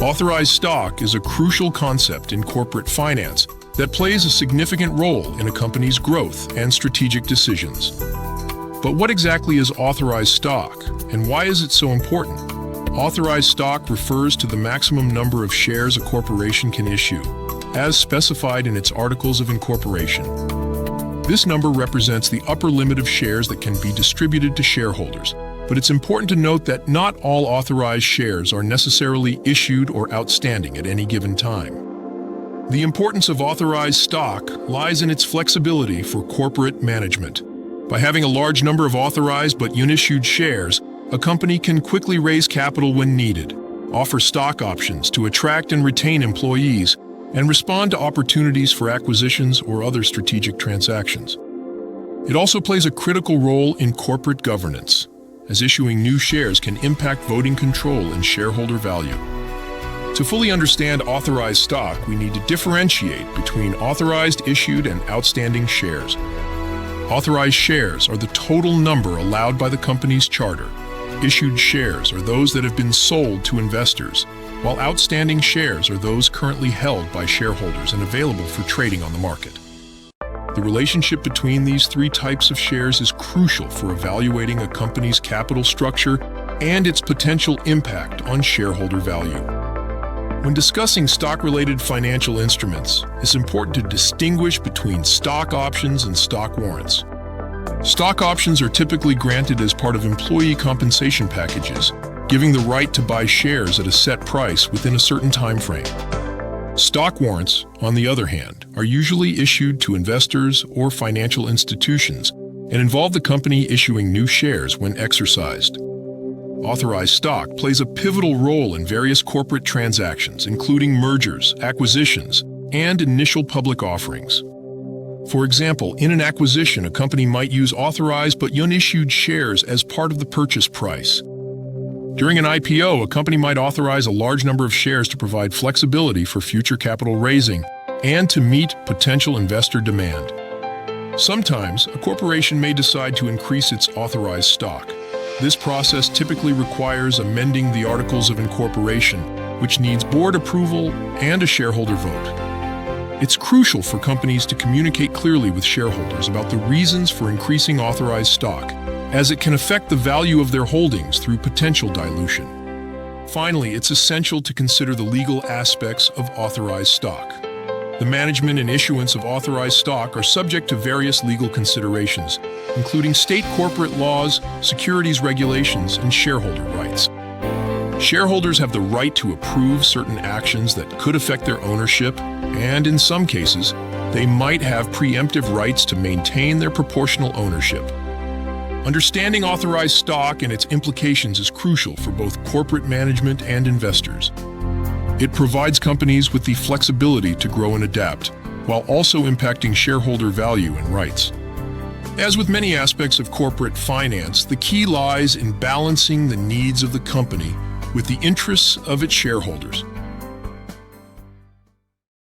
Authorized stock is a crucial concept in corporate finance that plays a significant role in a company's growth and strategic decisions. But what exactly is authorized stock, and why is it so important? Authorized stock refers to the maximum number of shares a corporation can issue, as specified in its articles of incorporation. This number represents the upper limit of shares that can be distributed to shareholders, but it's important to note that not all authorized shares are necessarily issued or outstanding at any given time. The importance of authorized stock lies in its flexibility for corporate management. By having a large number of authorized but unissued shares, a company can quickly raise capital when needed, offer stock options to attract and retain employees, and respond to opportunities for acquisitions or other strategic transactions. It also plays a critical role in corporate governance, as issuing new shares can impact voting control and shareholder value. To fully understand authorized stock, we need to differentiate between authorized issued and outstanding shares. Authorized shares are the total number allowed by the company's charter. Issued shares are those that have been sold to investors, while outstanding shares are those currently held by shareholders and available for trading on the market. The relationship between these three types of shares is crucial for evaluating a company's capital structure and its potential impact on shareholder value. When discussing stock-related financial instruments, it's important to distinguish between stock options and stock warrants. Stock options are typically granted as part of employee compensation packages, giving the right to buy shares at a set price within a certain time frame. Stock warrants, on the other hand, are usually issued to investors or financial institutions and involve the company issuing new shares when exercised. Authorized stock plays a pivotal role in various corporate transactions, including mergers, acquisitions, and initial public offerings. For example, in an acquisition, a company might use authorized but unissued shares as part of the purchase price. During an IPO, a company might authorize a large number of shares to provide flexibility for future capital raising and to meet potential investor demand. Sometimes, a corporation may decide to increase its authorized stock. This process typically requires amending the articles of incorporation, which needs board approval and a shareholder vote. It's crucial for companies to communicate clearly with shareholders about the reasons for increasing authorized stock, as it can affect the value of their holdings through potential dilution. Finally, it's essential to consider the legal aspects of authorized stock. The management and issuance of authorized stock are subject to various legal considerations, including state corporate laws, securities regulations, and shareholder rights. Shareholders have the right to approve certain actions that could affect their ownership, and in some cases, they might have preemptive rights to maintain their proportional ownership. Understanding authorized stock and its implications is crucial for both corporate management and investors. It provides companies with the flexibility to grow and adapt, while also impacting shareholder value and rights. As with many aspects of corporate finance, the key lies in balancing the needs of the company with the interests of its shareholders.